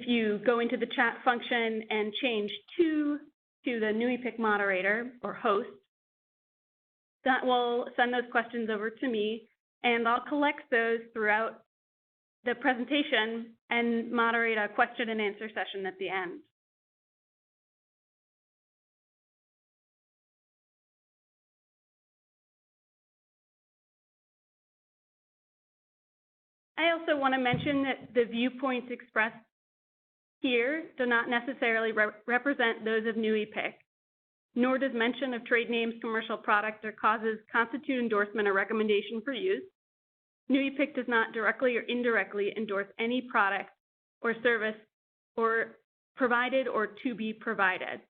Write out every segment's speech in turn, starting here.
if you go into the chat function and change to the NUIPIC moderator or host, that will send those questions over to me, and I'll collect those throughout the presentation and moderate a question and answer session at the end. I also want to mention that the viewpoints expressed here do not necessarily represent those of NUIPIC, nor does mention of trade names, commercial products, or causes constitute endorsement or recommendation for use. NUIPIC does not directly or indirectly endorse any product or service or provided or to be provided.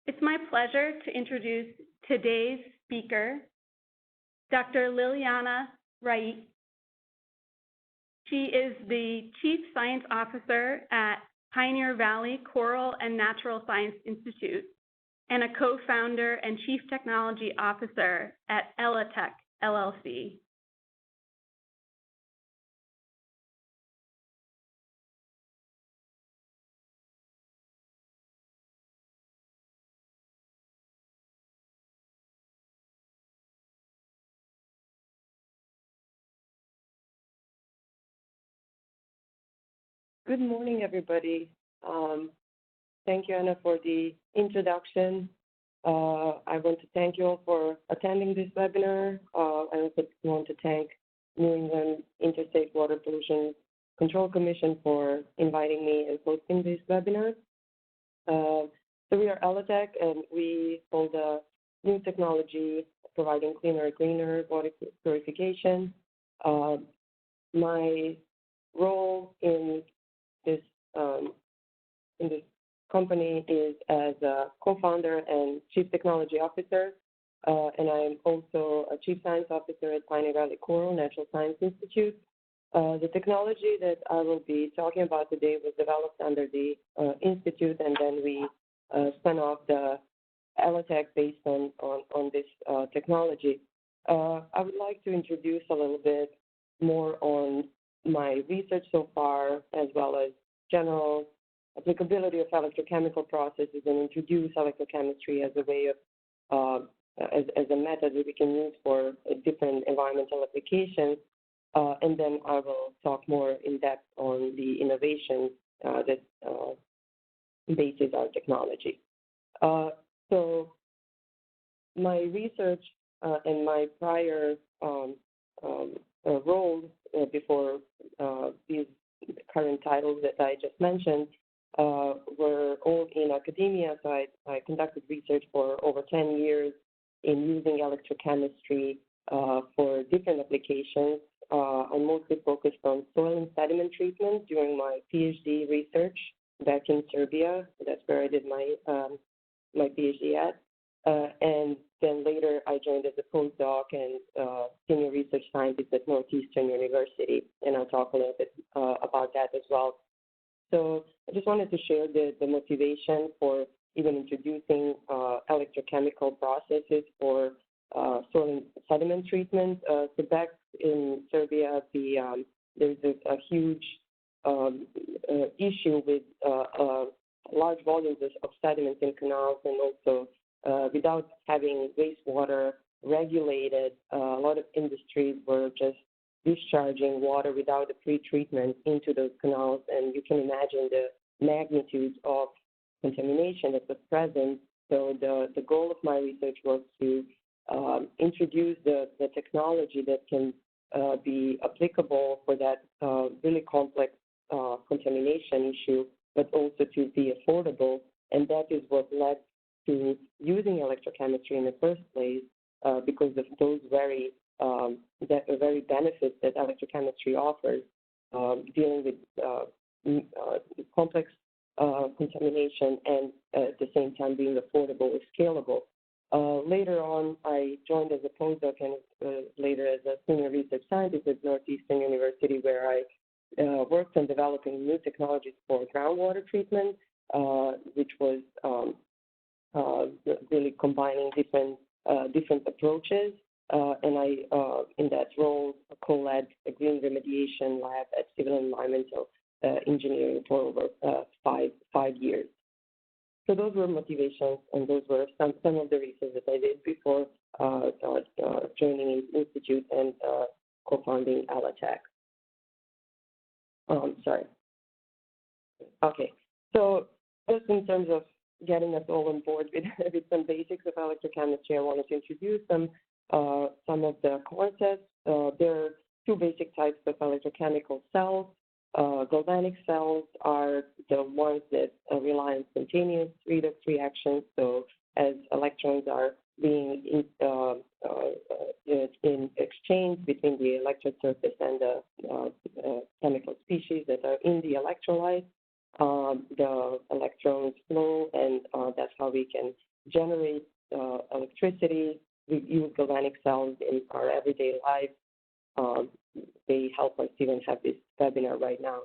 It's my pleasure to introduce today's speaker, Dr. Ljiljana Rajic. She is the Chief Science Officer at Pioneer Valley Coral and Natural Science Institute and a co-founder and Chief Technology Officer at Elateq LLC. Good morning, everybody. Thank you, Anna, for the introduction. I want to thank you all for attending this webinar. I also want to thank New England Interstate Water Pollution Control Commission for inviting me and hosting this webinar. So we are Elateq, and we hold a new technology providing cleaner and greener water purification. My role in this company is as a co-founder and chief technology officer, and I'm also a chief science officer at Pioneer Valley Coral Natural Science Institute. The technology that I will be talking about today was developed under the institute, and then we spun off the Elateq based on this technology. I would like to introduce a little bit more on my research so far, as well as general applicability of electrochemical processes, and introduce electrochemistry as a way of, as a method that we can use for different environmental applications. And then I will talk more in depth on the innovation that bases our technology. So my research and my prior roles before these current titles that I just mentioned were all in academia. So I conducted research for over 10 years in using electrochemistry for different applications. I mostly focused on soil and sediment treatment during my PhD research back in Serbia. That's where I did my my PhD at. And then later I joined as a postdoc and senior research scientist at Northeastern University, and I'll talk a little bit about that as well. So I just wanted to share the motivation for even introducing electrochemical processes for soil and sediment treatment. So back in Serbia, there's a huge issue with large volumes of sediments in canals, and also without having wastewater regulated, a lot of industries were just discharging water without a pre-treatment into those canals, and you can imagine the magnitude of contamination that was present. So the goal of my research was to introduce the technology that can be applicable for that really complex contamination issue, but also to be affordable, and that is what led to using electrochemistry in the first place, because of those very benefits that electrochemistry offers, dealing with complex contamination and at the same time being affordable and scalable. Later on, I joined as a postdoc and later as a senior research scientist at Northeastern University, where I worked on developing new technologies for groundwater treatment, which was really combining different different approaches. And I, in that role, co-led a green remediation lab at Civil and Environmental Engineering for over 5 years. So those were motivations, and those were some of the reasons that I did before joining the institute and co-founding Elateq. Sorry. Okay, so just in terms of getting us all on board with some basics of electrochemistry, I wanted to introduce some of the concepts. There are two basic types of electrochemical cells. Galvanic cells are the ones that rely on spontaneous redox reactions. So as electrons are being in exchange between the electrode surface and the chemical species that are in the electrolyte, the electrons flow, and that's how we can generate electricity. We use galvanic cells in our everyday life. They help us even have this webinar right now.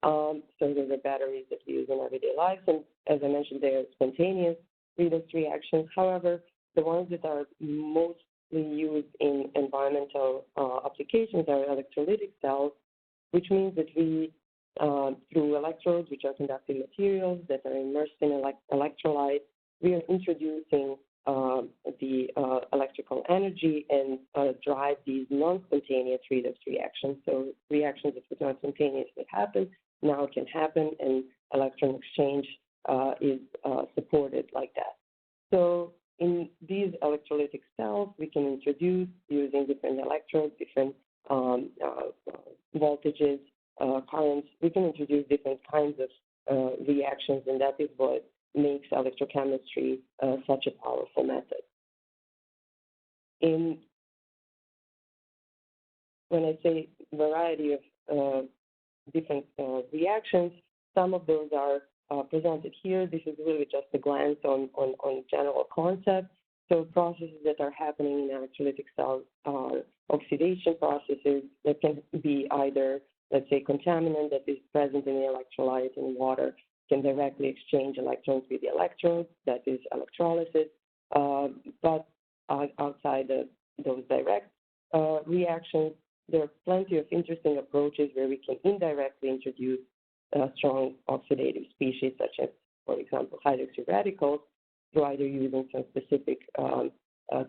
So those are batteries that we use in everyday lives, and as I mentioned, they are spontaneous redox reactions. However, the ones that are mostly used in environmental applications are electrolytic cells, which means that we, through electrodes, which are conductive materials that are immersed in electrolyte, we are introducing the electrical energy and drive these non-spontaneous redox reactions. So reactions that would not spontaneously happen now can happen, and electron exchange is supported like that. So in these electrolytic cells, we can introduce, using different electrodes, different voltages, currents, we can introduce different kinds of reactions, and that is what makes electrochemistry such a powerful method. When I say variety of different reactions, some of those are presented here. This is really just a glance on general concepts. So processes that are happening in electrolytic cells are oxidation processes that can be either, let's say, contaminant that is present in the electrolyte and water, can directly exchange electrons with the electrodes, that is electrolysis. But outside those direct reactions, there are plenty of interesting approaches where we can indirectly introduce strong oxidative species, such as, for example, hydroxy radicals, through either using some specific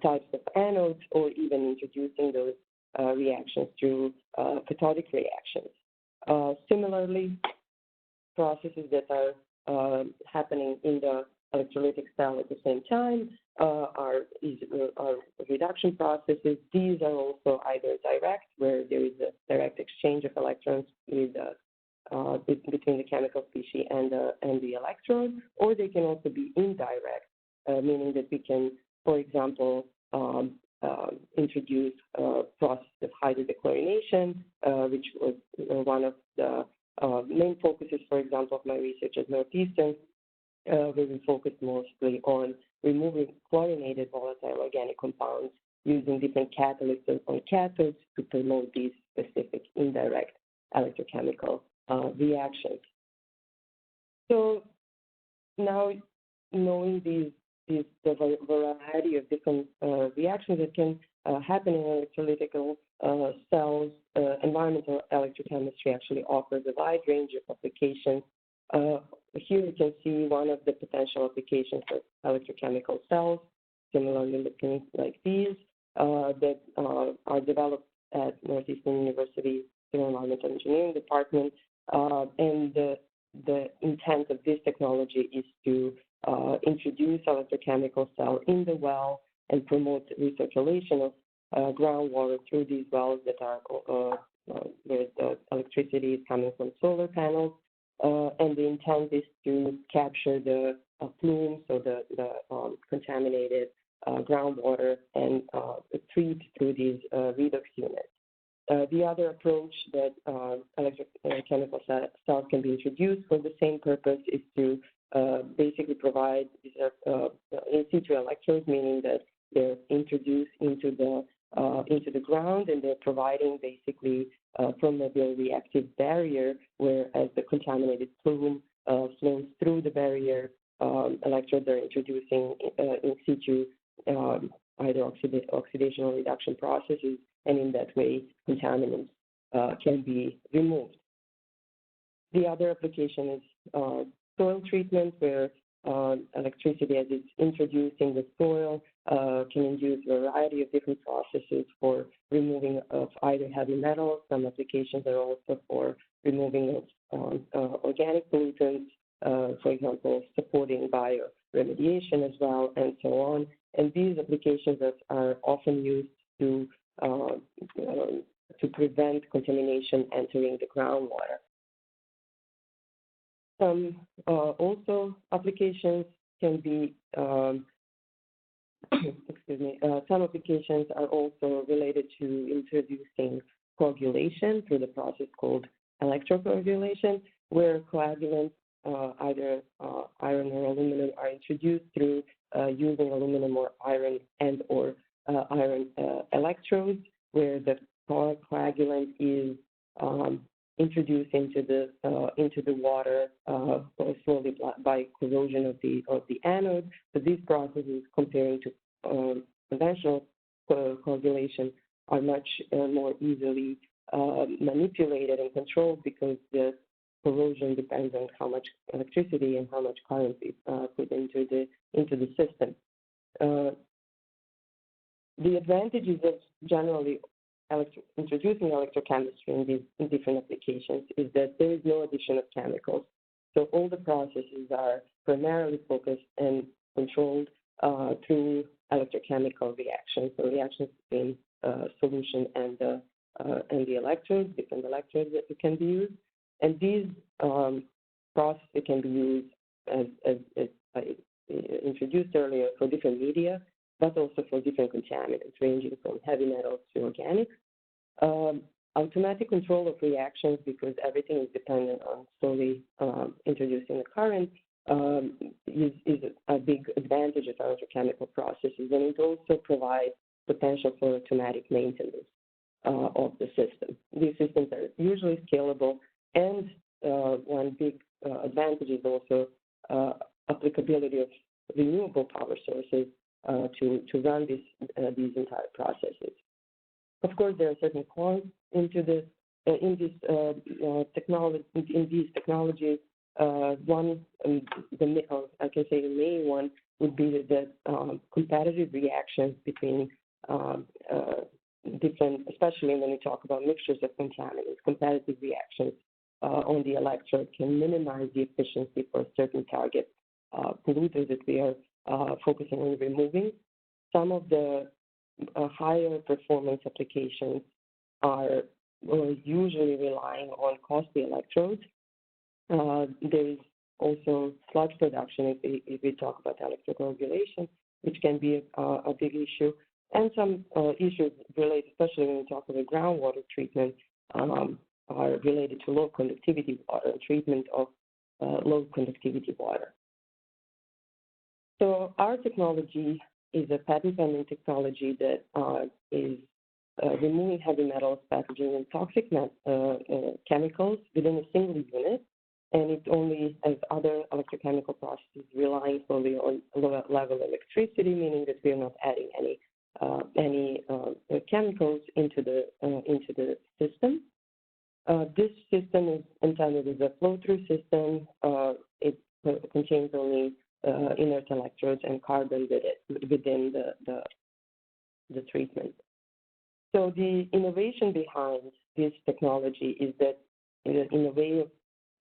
types of anodes or even introducing those reactions through cathodic reactions. Similarly, processes that are happening in the electrolytic cell at the same time are reduction processes. These are also either direct, where there is a direct exchange of electrons with between the chemical species and the electrode, or they can also be indirect, meaning that we can, for example, introduce process of hydrodechorination, which was one of the main focuses, for example, of my research at Northeastern, where we focused mostly on removing chlorinated volatile organic compounds using different catalysts on cathodes to promote these specific indirect electrochemical reactions. So now, knowing the variety of different reactions that can happen in electrolytical cells, environmental electrochemistry actually offers a wide range of applications. Here you can see one of the potential applications for electrochemical cells, similarly looking like these, that are developed at Northeastern University Civil and Environmental Engineering Department. And the intent of this technology is to introduce electrochemical cell in the well and promote recirculation of groundwater through these wells that are where the electricity is coming from solar panels. And the intent is to capture the plume, so the contaminated groundwater, and treat through these redox units. The other approach that electrochemical cells can be introduced for the same purpose is to basically provide in situ electrodes, meaning that they're introduced into the ground, and they're providing basically permeable reactive barrier, where as the contaminated plume flows through the barrier, electrodes are introducing in situ either oxidation or reduction processes, and in that way, contaminants can be removed. The other application is soil treatment, where electricity, as it's introduced in the soil, can induce a variety of different processes for removing of either heavy metals. Some applications are also for removing of organic pollutants, for example, supporting bioremediation as well, and so on. And these applications are often used to prevent contamination entering the groundwater. Some also applications can be, excuse me, some applications are also related to introducing coagulation through the process called electrocoagulation, where coagulants, either iron or aluminum, are introduced through using aluminum or iron and or iron electrodes, where the coagulant is introduced into the water slowly by corrosion of the anode. So these processes, comparing to conventional coagulation, are much more easily manipulated and controlled, because the corrosion depends on how much electricity and how much current is put into the system. The advantages of generally introducing electrochemistry in these different applications is that there is no addition of chemicals. So all the processes are primarily focused and controlled through electrochemical reactions. So reactions between solution and the electrodes, different electrodes that can be used. And these processes can be used, as I introduced earlier, for different media, but also for different contaminants, ranging from heavy metals to organics. Automatic control of reactions, because everything is dependent on solely introducing the current, is a big advantage of electrochemical processes, and it also provides potential for automatic maintenance of the system. These systems are usually scalable, and one big advantage is also applicability of renewable power sources to run these entire processes. Of course, there are certain cons into this in these technologies. One, I can say the main one would be that competitive reactions between different, especially when we talk about mixtures of contaminants, competitive reactions on the electrode can minimize the efficiency for certain target pollutants that we are focusing on removing. Some of the higher performance applications are usually relying on costly electrodes. There is also sludge production if we talk about electrocoagulation, which can be a big issue, and some issues related, especially when we talk about groundwater treatment, are related to low conductivity water, treatment of low conductivity water. So our technology is a patent-pending technology that is removing heavy metals, pathogens, and toxic chemicals within a single unit, and it only, as other electrochemical processes, relying solely on low level electricity, meaning that we are not adding any chemicals into the system. This system is intended as a flow-through system. It contains only inert electrodes and carbon within the treatment. So the innovation behind this technology is that in a way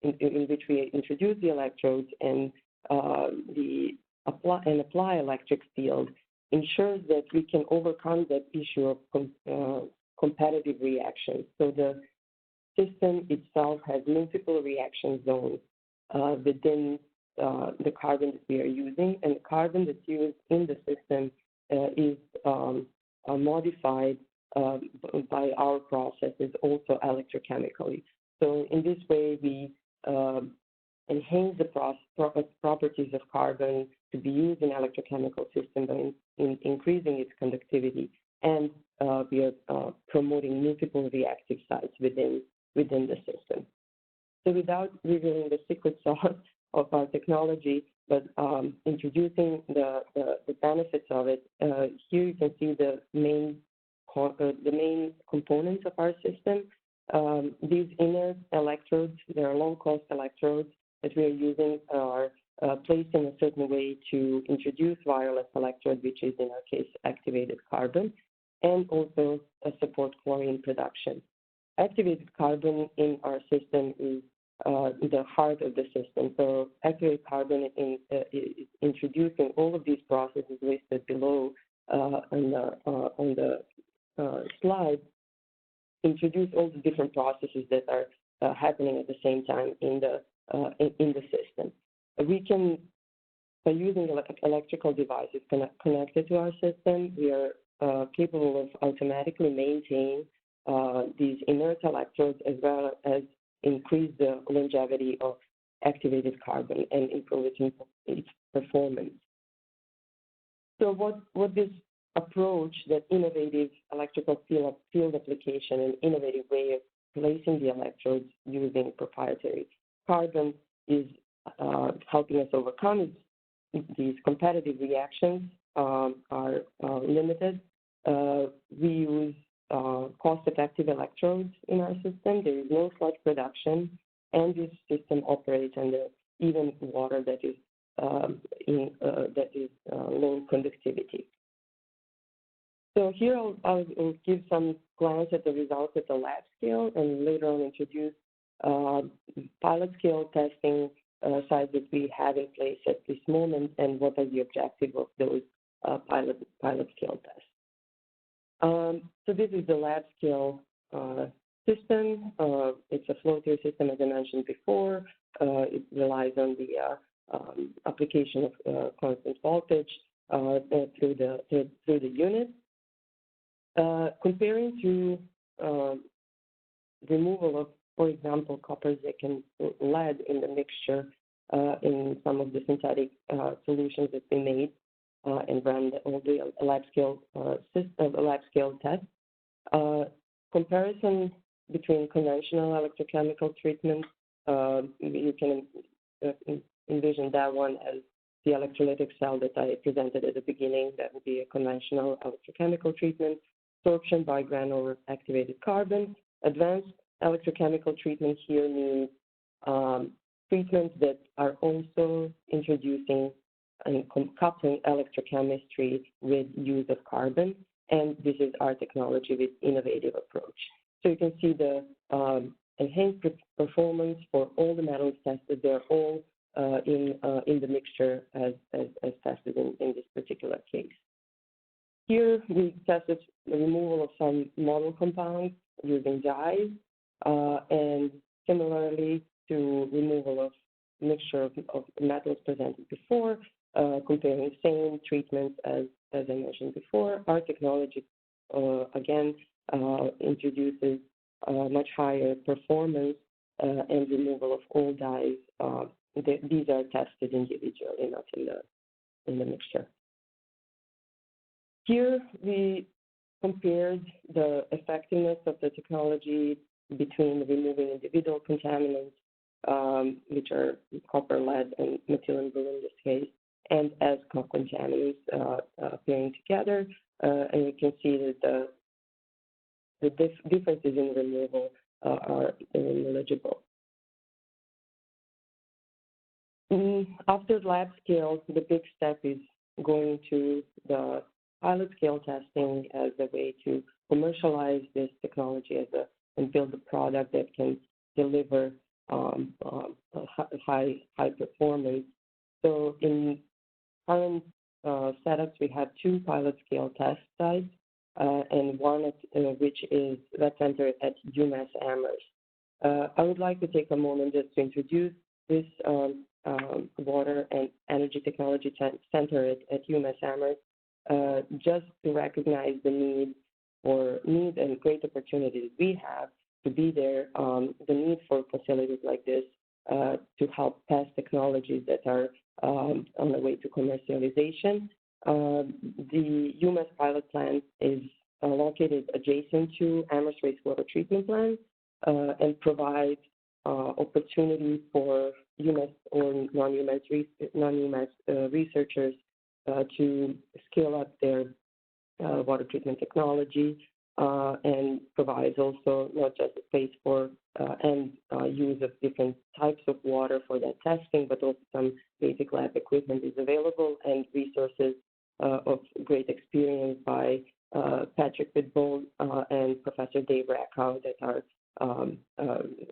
in which we introduce the electrodes and apply electric field ensures that we can overcome that issue of competitive reactions. So the system itself has multiple reaction zones within the carbon that we are using, and the carbon that's used in the system is modified by our processes also electrochemically. So in this way, we enhance the properties of carbon to be used in electrochemical system by increasing its conductivity, and we are promoting multiple reactive sites within the system. So without revealing the secret sauce of our technology, but introducing the benefits of it. Here you can see the main components of our system. These inner electrodes, they are low-cost electrodes that we are using are placed in a certain way to introduce wireless electrode, which is in our case activated carbon, and also support chlorine production. Activated carbon in our system is the heart of the system. So activated carbon is introducing all of these processes listed below on the slide, introduce all the different processes that are happening at the same time in the system. We can, by using electrical devices connected to our system, we are capable of automatically maintaining these inert electrodes as well as increase the longevity of activated carbon and improve its performance. So what this approach, that innovative electrical field application and innovative way of placing the electrodes using proprietary carbon is helping us overcome these competitive reactions are limited. We use cost-effective electrodes in our system. There is no sludge production, and this system operates under even water that is low conductivity. So here I'll give some glance at the results at the lab scale, and later on introduce pilot scale testing sites that we have in place at this moment, and what are the objectives of those pilot scale tests. So this is the lab scale system. It's a flow-through system, as I mentioned before. It relies on the application of constant voltage through the unit. Comparing to removal of, for example, copper, zinc, and lead in the mixture in some of the synthetic solutions that we made and ran all the lab scale tests. Comparison between conventional electrochemical treatment, you can envision that one as the electrolytic cell that I presented at the beginning. That would be a conventional electrochemical treatment. Sorption by granular activated carbon. Advanced electrochemical treatment here means treatments that are also introducing and coupling electrochemistry with use of carbon, and this is our technology with innovative approach. So you can see the enhanced performance for all the metals tested. They're all in the mixture as tested in this particular case. Here we tested the removal of some model compounds using dyes, and similarly to removal of mixture of metals presented before, comparing same treatments as I mentioned before. Our technology, again, introduces much higher performance and removal of all dyes. These are tested individually, not in the mixture. Here we compared the effectiveness of the technology between removing individual contaminants, which are copper, lead, and methylene blue in this case, and as co-contaminants appearing together. And you can see that the differences in removal are negligible. After lab scale, the big step is going to the pilot scale testing as a way to commercialize this technology and build a product that can deliver high performance. So in current setups, we have 2 pilot scale test sites, and one which is that center at UMass Amherst. I would like to take a moment just to introduce this Water and Energy Technology Center at UMass Amherst, just to recognize the need and great opportunities we have to be there, the need for facilities like this to help test technologies that are on the way to commercialization. The UMass pilot plant is located adjacent to Amherst wastewater treatment plant and provides opportunity for UMass or non-UMass researchers to scale up their water treatment technology and provides also not just a space for and use of different types of water for that testing, but also some basic lab equipment is available and resources of great experience by Patrick Pitbull and Professor Dave Rakow that are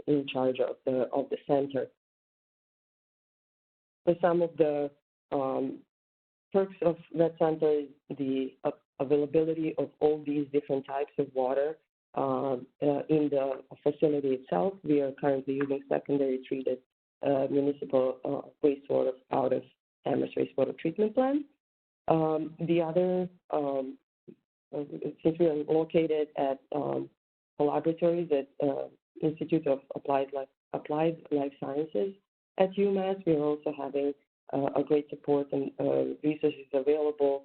in charge of the center. So some of the perks of that center is the availability of all these different types of water in the facility itself. We are currently using secondary treated municipal wastewater out of Amherst wastewater treatment plant. The other, since we are located at a laboratory at Institute of Applied Life Sciences at UMass, we are also having a great support and resources available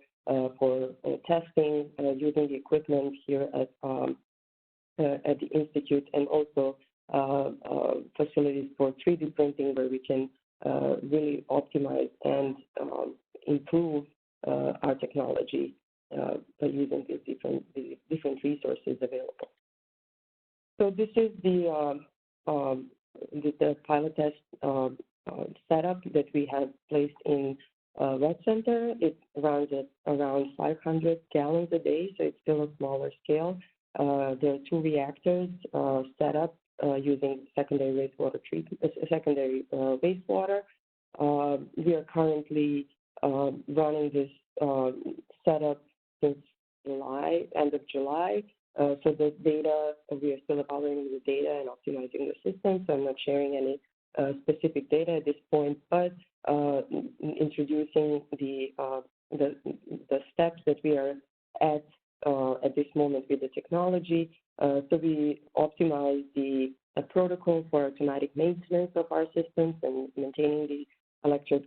for testing using the equipment here at the Institute, and also facilities for 3D printing where we can really optimize and improve our technology by using these different resources available. So this is the pilot test setup that we have placed in Red Center. It runs at around 500 gallons a day, so it's still a smaller scale. There are 2 reactors set up using secondary wastewater. We are currently running this setup since end of July. So the data, we are still evaluating the data and optimizing the system, so I'm not sharing any specific data at this point, but introducing the steps that we are at this moment with the technology. So we optimize the protocol for automatic maintenance of our systems and maintaining the electrode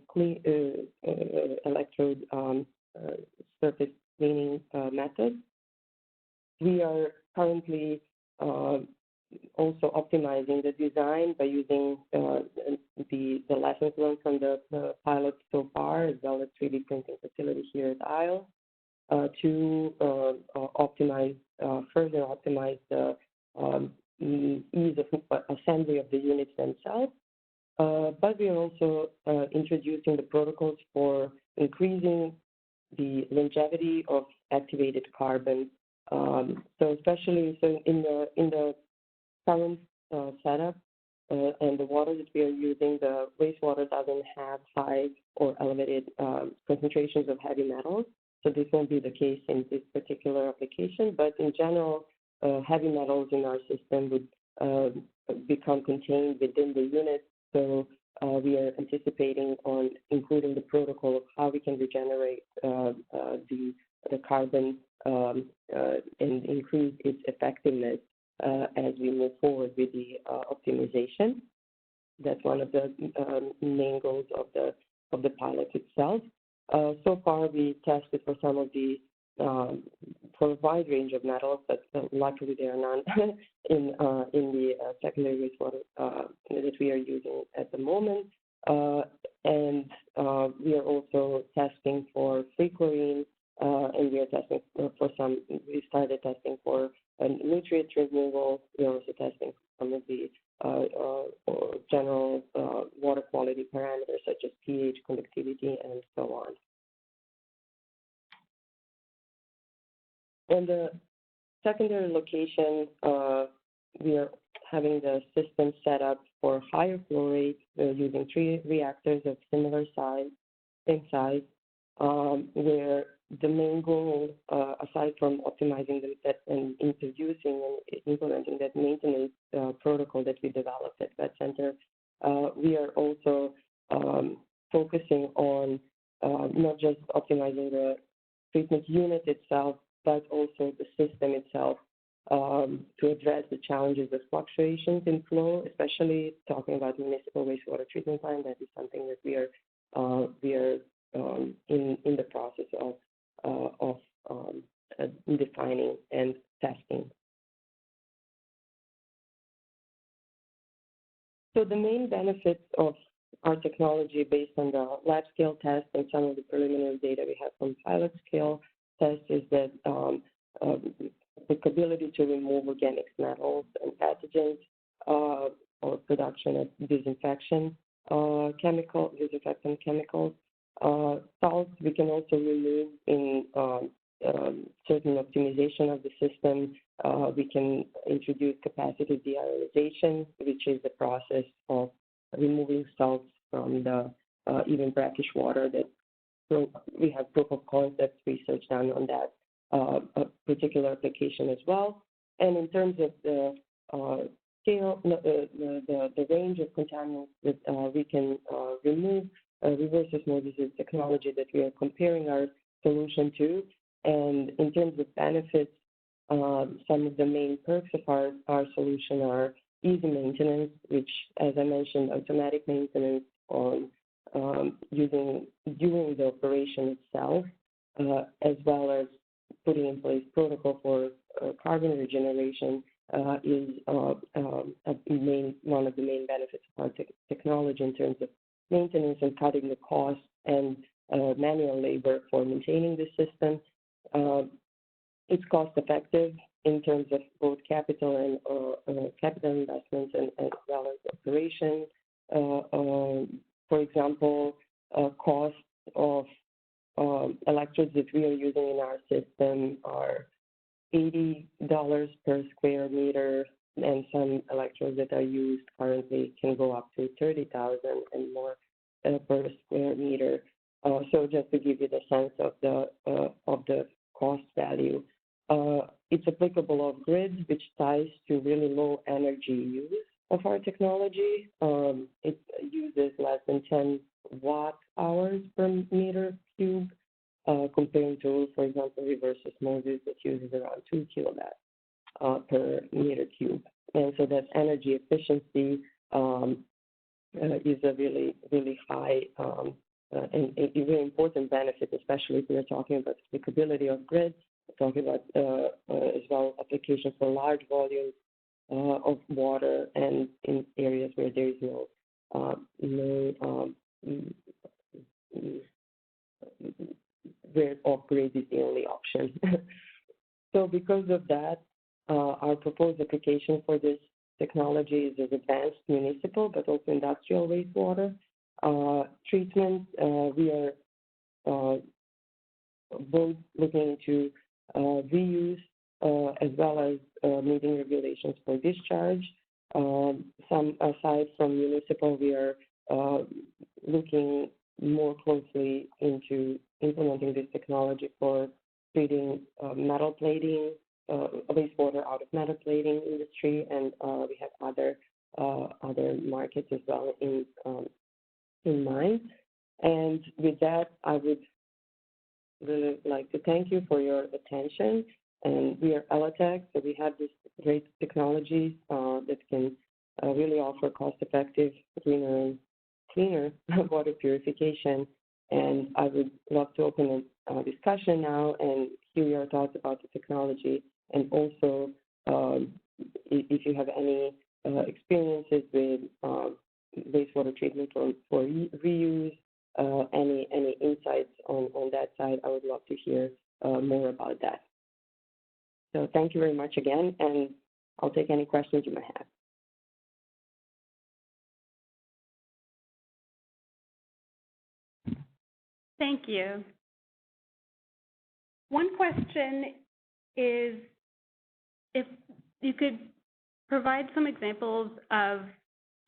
surface cleaning method. We are currently also optimizing the design by using the lessons learned from the pilot so far, as well as 3D printing facility here at Isle, to further optimize the ease of assembly of the units themselves. But we are also introducing the protocols for increasing the longevity of activated carbon. So especially in the current setup and the water that we are using, the wastewater doesn't have high or elevated concentrations of heavy metals. So this won't be the case in this particular application, but in general, heavy metals in our system would become contained within the unit. So we are anticipating on including the protocol of how we can regenerate the carbon and increase its effectiveness as we move forward with the optimization. That's one of the main goals of the pilot itself. So far, we tested for some of the for a wide range of metals, but luckily there are none in the secondary wastewater that we are using at the moment. And we are also testing for free chlorine, and we are testing for some. We started testing for nutrient removal. We are also testing some of the general water quality parameters such as pH, conductivity, and so on. On the secondary location, we are having the system set up for higher flow rate. We're using 3 reactors of similar size, same size, where the main goal, aside from optimizing them and introducing and implementing that maintenance protocol that we developed at that center, we are also focusing on not just optimizing the treatment unit itself, but also the system itself to address the challenges of fluctuations in flow, especially talking about municipal wastewater treatment plant. That is something that we are in the process of defining and testing. So the main benefits of our technology based on the lab scale test and some of the preliminary data we have from pilot scale tests is that the ability to remove organic metals and pathogens or production of disinfectant chemicals. Salts we can also remove in certain optimization of the system. We can introduce capacity deionization, which is the process of removing salts from the even brackish water. That so we have proof of concept research done on that particular application as well. And in terms of the scale, the range of contaminants that we can remove, reverse osmosis is technology that we are comparing our solution to. And in terms of benefits, some of the main perks of our solution are easy maintenance, which, as I mentioned, automatic maintenance on during the operation itself, as well as putting in place protocol for carbon regeneration is one of the main benefits of our technology in terms of maintenance and cutting the cost and manual labor for maintaining the system. It's cost effective in terms of both capital and capital investments and as well as operation. For example, cost of electrodes that we are using in our system are $80 per square meter, and some electrodes that are used currently can go up to $30,000 and more per square meter. So just to give you the sense of the cost value. It's applicable off grid, which ties to really low energy use of our technology. It uses less than 10 watt-hours per meter cube, comparing to, for example, reverse osmosis that uses around 2 kilowatts per meter cube. And so that energy efficiency is a really, really high and a very important benefit, especially if we're talking about applicability of grids. We're talking about as well applications for large volumes of water and in areas where there is where off-grid is the only option. So because of that, our proposed application for this technology is as advanced municipal, but also industrial wastewater treatment. We are both looking into reuse as well as meeting regulations for discharge. Some aside from municipal, we are looking more closely into implementing this technology for treating metal plating, wastewater out of metal plating industry, and we have other markets as well in mind. And with that, I would really like to thank you for your attention. And we are Elateq, so we have this great technology that can really offer cost-effective, cleaner water purification. And I would love to open a discussion now and hear your thoughts about the technology, and also if you have any experiences with wastewater treatment for reuse, any insights on that side, I would love to hear more about that. So thank you very much again, and I'll take any questions you might have. Thank you. One question is if you could provide some examples of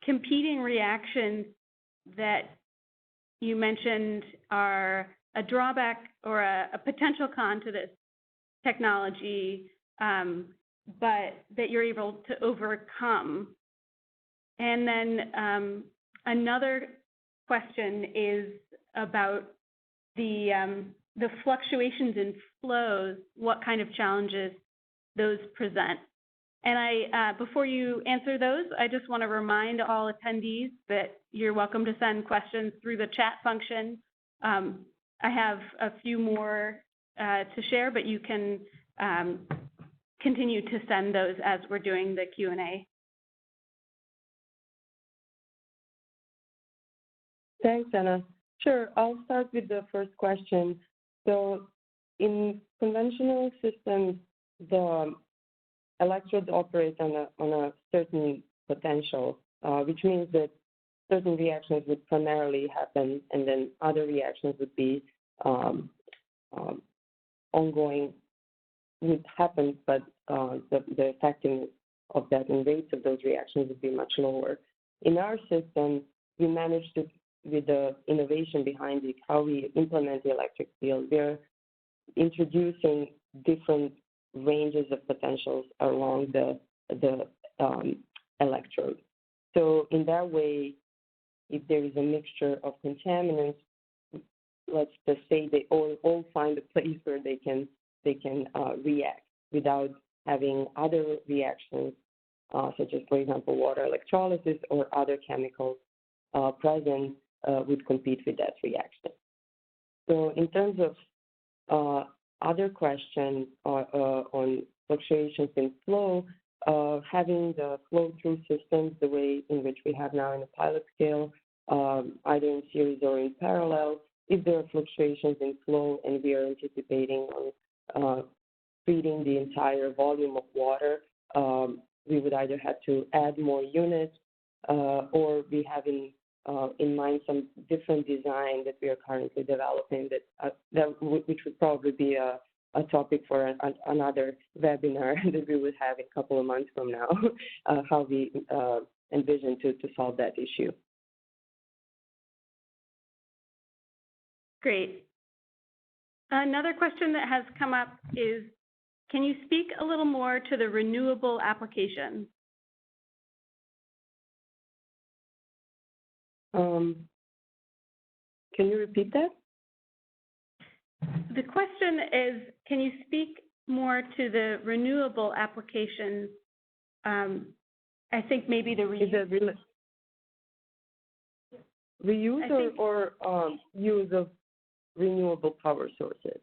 competing reactions that you mentioned are a drawback or a potential con to this technology, but that you're able to overcome. And then another question is about the fluctuations in flows, what kind of challenges those present. And before you answer those, I just want to remind all attendees that you're welcome to send questions through the chat function. I have a few more to share, but you can continue to send those as we're doing the Q&A. Thanks, Anna. Sure, I'll start with the first question. So in conventional systems, the electrodes operate on a certain potential, which means that certain reactions would primarily happen, and then other reactions would be ongoing, would happen, but the effectiveness of that and rates of those reactions would be much lower. In our system, we managed to, with the innovation behind it, how we implement the electric field, we're introducing different ranges of potentials along the electrode. So in that way, if there is a mixture of contaminants, let's just say they all find a place where they can react without having other reactions, such as, for example, water electrolysis or other chemicals present would compete with that reaction. So in terms of other questions on fluctuations in flow, having the flow-through systems the way in which we have now in a pilot scale, either in series or in parallel, if there are fluctuations in flow and we are anticipating on treating the entire volume of water, we would either have to add more units or we have in mind some different design that we are currently developing which would probably be a topic for another webinar that we would have a couple of months from now, how we envision to solve that issue. Great. Another question that has come up is, can you speak a little more to the renewable application? Can you repeat that? The question is, can you speak more to the renewable application? I think maybe the reuse. Reuse or use of renewable power sources?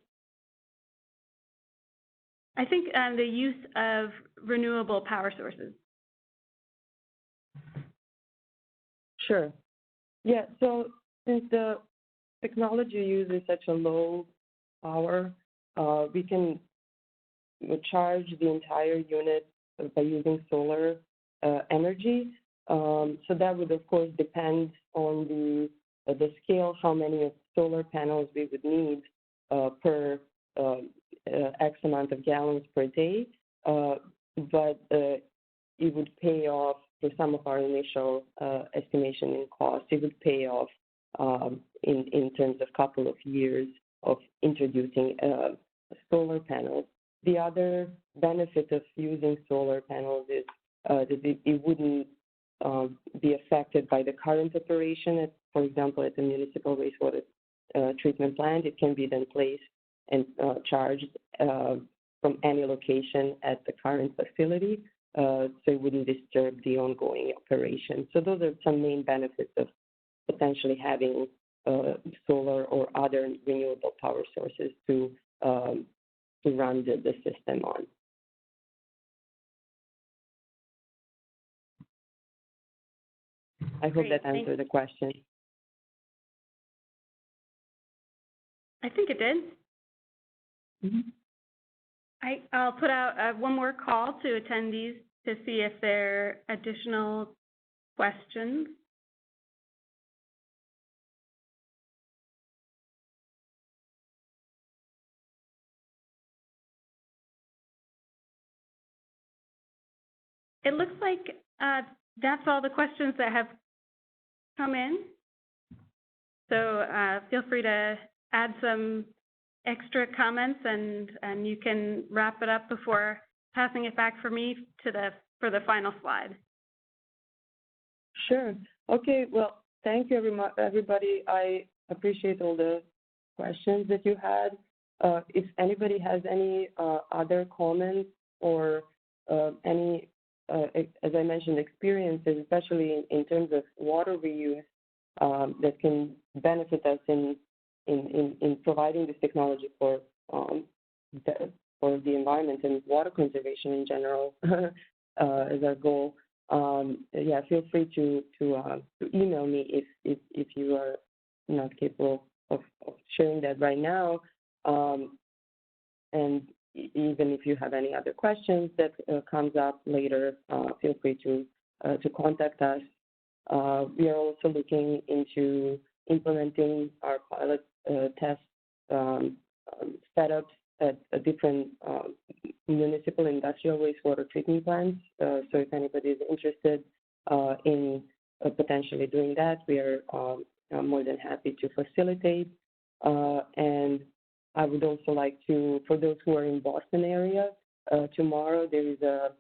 I think the use of renewable power sources. Sure. Yeah, so since the technology uses such a low power, we can charge the entire unit by using solar energy. So that would, of course, depend on the scale, how many solar panels we would need per X amount of gallons per day. But it would pay off for some of our initial estimation in cost. It would pay off in terms of couple of years of introducing solar panels. The other benefit of using solar panels is that it wouldn't be affected by the current operation. For example, at the municipal wastewater treatment plant, it can be then placed and charged from any location at the current facility, so it wouldn't disturb the ongoing operation. So those are some main benefits of potentially having solar or other renewable power sources to run the system on. I hope that answered the question. I think it did. Mm-hmm. I'll put out one more call to attendees to see if there are additional questions. It looks like that's all the questions that have come in. So feel free to add some extra comments and you can wrap it up before passing it back for me for the final slide. Sure. Okay. Well, thank you everybody. I appreciate all the questions that you had. If anybody has any other comments or any, as I mentioned, experiences, especially in terms of water reuse, that can benefit us in providing this technology for the environment and water conservation in general as our goal. Yeah, feel free to email me if you are not capable of sharing that right now. And even if you have any other questions that comes up later, feel free to contact us. We are also looking into implementing our pilot test setups at different municipal industrial wastewater treatment plants. So if anybody is interested in potentially doing that, we are more than happy to facilitate. And I would also like to, for those who are in Boston area, tomorrow there is a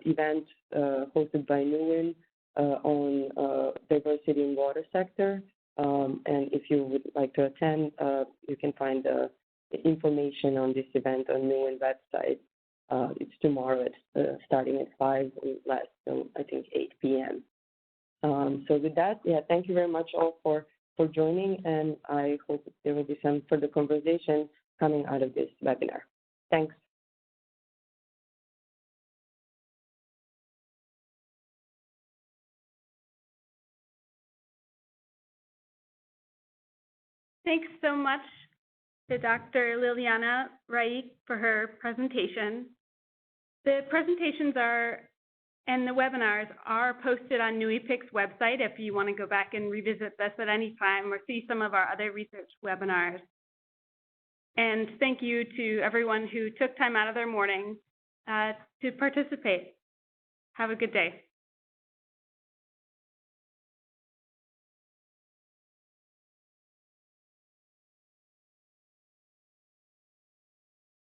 event hosted by Newin on diversity in water sector. And if you would like to attend, you can find the information on this event on Newin website. It's tomorrow, starting at 5 and lasts till, I think, 8 p.m. So with that, yeah, thank you very much all for joining, and I hope there will be some further conversation coming out of this webinar. Thanks. Thanks so much to Dr. Ljiljana Rajic for her presentation. The presentations and the webinars are posted on NUEPIC's website if you want to go back and revisit this at any time or see some of our other research webinars. And thank you to everyone who took time out of their morning to participate. Have a good day.